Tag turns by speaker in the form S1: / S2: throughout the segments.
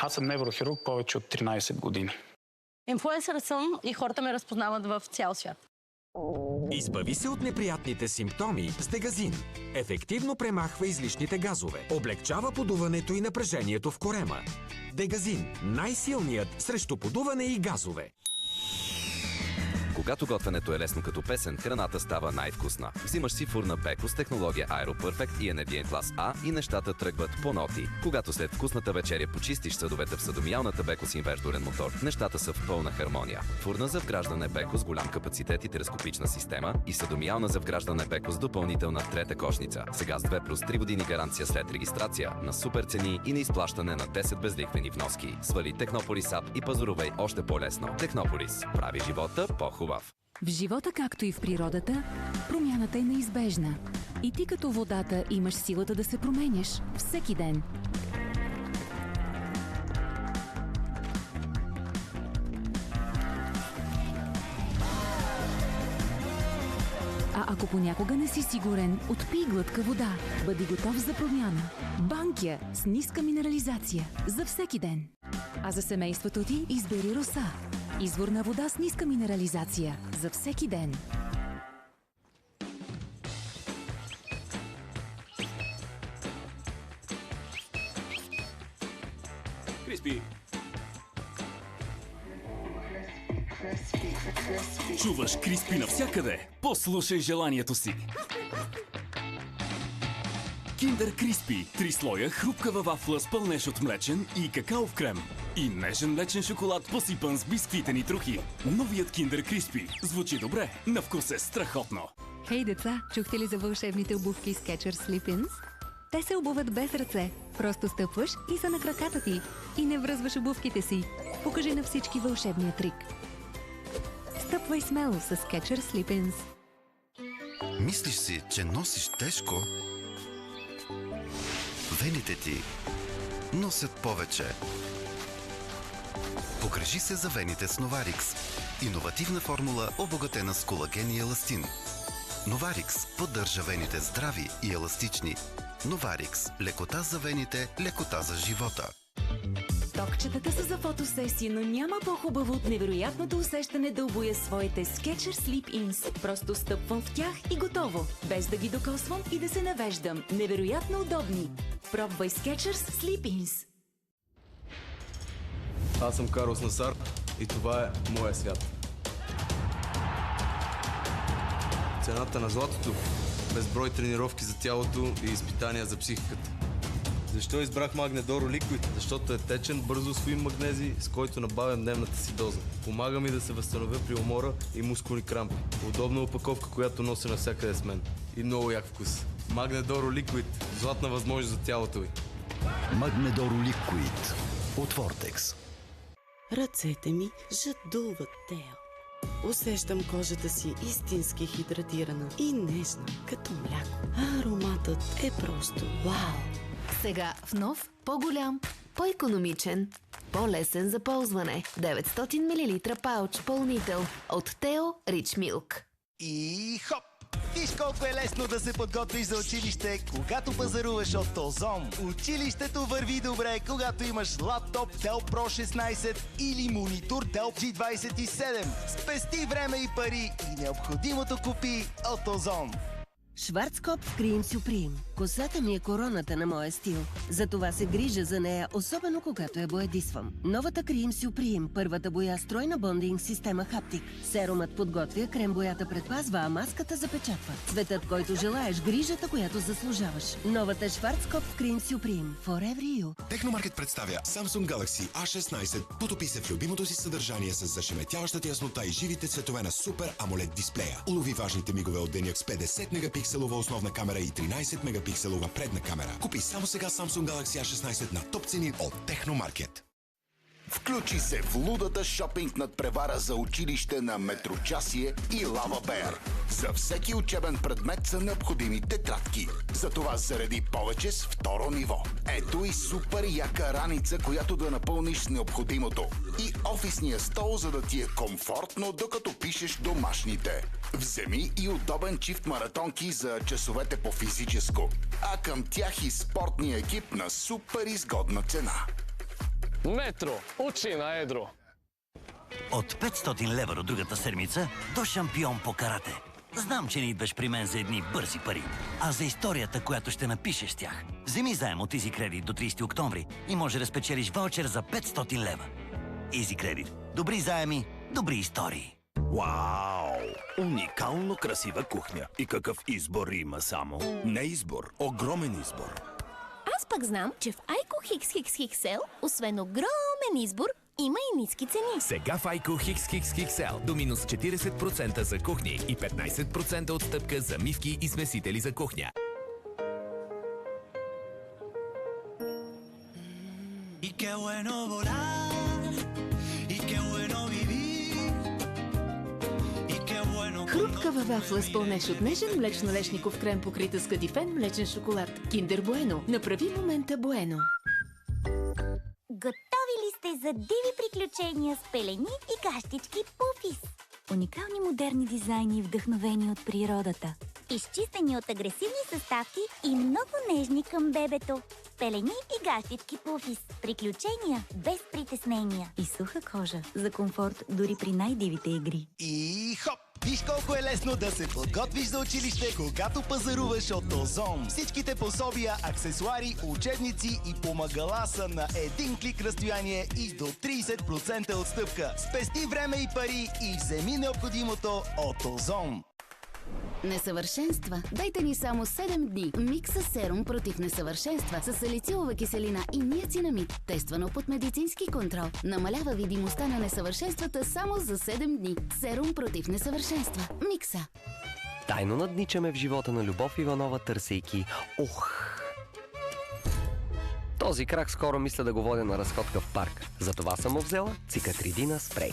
S1: Аз съм неврохирург повече от 13 години.
S2: Инфлуенсър съм и хората ме разпознават в цял свят.
S3: Избави се от неприятните симптоми с Дегазин. Ефективно премахва излишните газове. Облегчава подуването и напрежението в корема. Дегазин – най-силният срещу подуване и газове.
S4: Когато готвенето е лесно като песен, храната става най-вкусна. Взимаш си фурна Беко с технология AeroPerfect и енергиен клас А и нещата тръгват по ноти. Когато след вкусната вечеря почистиш съдовете в съдомиялната Беко с инверторен мотор, нещата са в пълна хармония. Фурна за вграждане Беко с голям капацитет и телескопична система и съдомиялна за вграждане Беко с допълнителна трета кошница. Сега с 2 плюс 3 години гаранция след регистрация, на супер цени и на изплащане на 10 безлихвени вноски. Свали Технополис ап и пазарувай още по-лесно. Технополис прави живота по-хубав.
S5: В живота, както и в природата, промяната е неизбежна. И ти като водата имаш силата да се променяш всеки ден. А ако понякога не си сигурен, отпий глътка вода. Бъди готов за промяна. Банкя с ниска минерализация за всеки ден. А за семейството ти избери Роса. Изворна вода с ниска минерализация за всеки ден.
S6: Криспи. Чуваш Криспи навсякъде? Послушай желанието си. Киндер Криспи. 3 слоя хрупкава вафла с пълнеж от млечен и какаов крем. И нежен млечен шоколад, посипан с бисквитени трохи. Новият Киндер Криспи звучи добре, на вкус е страхотно.
S7: Хей, деца, чухте ли за вълшебните обувки Skechers Slip-ins? Те се обуват без ръце. Просто стъпваш и са на краката ти. И не връзваш обувките си. Покажи на всички вълшебния трик. Стъпвай смело с Skechers Slip-ins.
S8: Мислиш си, че носиш тежко? Вените ти носят повече. Погрежи се за вените с Новарикс. Иновативна формула, обогатена с колаген и еластин. Новарикс поддържа вените здрави и еластични. Новарикс – лекота за вените, лекота за живота.
S5: Токчетата са за фотосесии, но няма по-хубаво от невероятното усещане да обуя своите Skechers Slip-ins. Просто стъпвам в тях и готово, без да ги докосвам и да се навеждам. Невероятно удобни. Пробвай Skechers Slip-ins.
S9: Аз съм Карлос Насар и това е моя свят. Цената на златото, безброй тренировки за тялото и изпитания за психиката. Защо избрах Магнедоро Liquid? Защото е течен, бързо усвоим магнези, с който набавям дневната си доза. Помага ми да се възстановя при умора и мускулни крампи. Удобна опаковка, която нося навсякъде с мен. И много як вкус. Магнедоро Liquid. Златна възможност за тялото ви.
S10: Магнедоро Liquid от Vortex.
S11: Ръцете ми жадуват, Тео. Усещам кожата си истински хидратирана и нежна, като мляко. Ароматът е просто вау!
S12: Сега в нов, по-голям, по-икономичен, по-лесен за ползване. 900 мл пауч пълнител от Тео Rich Milk.
S13: И хоп! Виж колко е лесно да се подготвиш за училище, когато пазаруваш от Озон. Училището върви добре, когато имаш лаптоп Dell Pro 16 или монитор Dell G27. Спести време и пари и необходимото купи от Озон.
S14: Шварцкопф Cream Supreme. Косата ми е короната на моя стил. Затова се грижа за нея, особено когато я боядисвам. Новата Cream Supreme, първата боя с тройна бондинг система Haptic. Серумът подготвя, крем боята предпазва, а маската запечатва. Цветът, който желаеш, грижата, която заслужаваш. Новата Шварцкопф Cream Supreme. For every you.
S15: Техномаркет представя Samsung Galaxy A16. Потопи се в любимото си съдържание с зашеметяващата яснота и живите цветове на Super AMOLED дисплея. Улови важните мигове от деня с 50 мегапикселова основна камера и 13 мегапикселова предна камера. Купи само сега Samsung Galaxy A16 на топ цени от Техномаркет.
S16: Включи се в лудата шопинг надпревара за училище на Метрочасие и Лава Беар. За всеки учебен предмет са необходими тетрадки. Затова зареди повече с второ ниво. Ето и супер яка раница, която да напълниш с необходимото. И офисния стол, за да ти е комфортно, докато пишеш домашните. Вземи и удобен чифт маратонки за часовете по физическо. А към тях и спортния екип на супер изгодна цена.
S17: Метро. Учи на едро.
S10: От 500 лева до другата седмица до шампион по карате. Знам, че не идваш при мен за едни бързи пари, а за историята, която ще напишеш с тях. Вземи заем от Easy Credit до 30 октомври и може да спечелиш ваучер за 500 лева. Easy Credit. Добри заеми, добри истории.
S18: Вау! Уникално красива кухня. И какъв избор има само? Не избор, огромен избор.
S19: Аз пък знам, че в Айко XXXL, освен огромен избор, има и ниски цени.
S20: Сега в Айко XXXL до минус 40% за кухни и 15% отстъпка за мивки и смесители за кухня.
S21: Y qué bueno volar, y qué bueno vivir, y qué bueno...
S7: Хрупкава вафла с пълнеж от нежен млечно-лешников крем, покрита с кадифен млечен шоколад. Киндер Bueno. Направи момента Bueno.
S22: Готови ли сте за диви приключения с пелени и гащички Пуфис? Уникални модерни дизайни, вдъхновени от природата. Изчистени от агресивни съставки и много нежни към бебето. Пелени и гащички Пуфис. Приключения без притеснения. И суха кожа за комфорт дори при най-дивите игри.
S13: И хоп! Виж колко е лесно да се подготвиш за училище, когато пазаруваш от Озон. Всичките пособия, аксесуари, учебници и помагала са на един клик разстояние и до 30% отстъпка. Спести време и пари и вземи необходимото от Озон.
S23: Несъвършенства? Дайте ни само 7 дни. Микса серум против несъвършенства с салицилова киселина и ниацинамид, тествано под медицински контрол. Намалява видимостта на несъвършенствата само за 7 дни. Серум против несъвършенства. Микса.
S24: Тайно надничаме в живота на Любов Иванова, търсейки... Този крак скоро мисля да го водя на разходка в парк. Затова съм му взела Цикатридина спрей.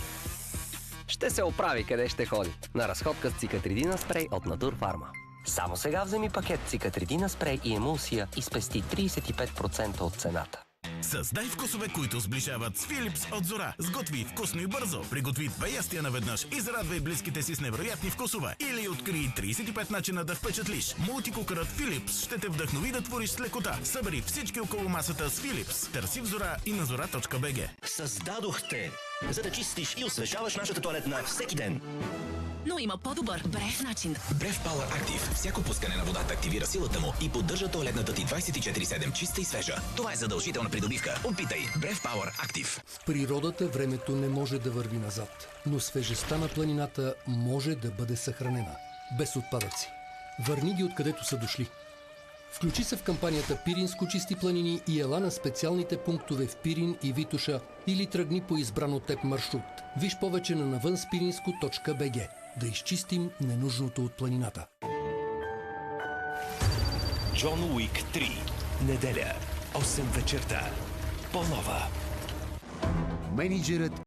S24: Ще се оправи къде ще ходи. На разходка с Цикатридина спрей от Натурфарма. Само сега вземи пакет Цикатридина спрей и емулсия и спести 35% от цената.
S25: Създай вкусове, които сближават с Филипс от Зора. Сготви вкусно и бързо. Приготви 2 ястия наведнъж и зарадвай близките си с невероятни вкусове. Или открий 35 начина да впечатлиш. Мултикукърът Филипс ще те вдъхнови да твориш с лекота. Събери всички около масата с Филипс. Търси в Зора и на zora.bg.
S10: Създадохте, за да чистиш и освежаваш нашата тоалетна всеки ден.
S26: Но има по-добър, Бреф начин.
S27: Бреф Power Active. Всяко пускане на водата активира силата му и поддържа тоалетната ти 24/7 чиста и свежа. Това е задължителна придобивка. Опитай Бреф Power Active.
S28: В природата времето не може да върви назад, но свежестта на планината може да бъде съхранена. Без отпадъци. Върни ги откъдето са дошли. Включи се в кампанията Пиринско чисти планини и ела на специалните пунктове в Пирин и Витоша или тръгни по избран от теб маршрут. Виж повече на навънспиринско.bg. Да изчистим ненужното от планината.
S10: Джон Уик 3. Неделя. 8 вечерта. По-нова.
S29: Мениджърът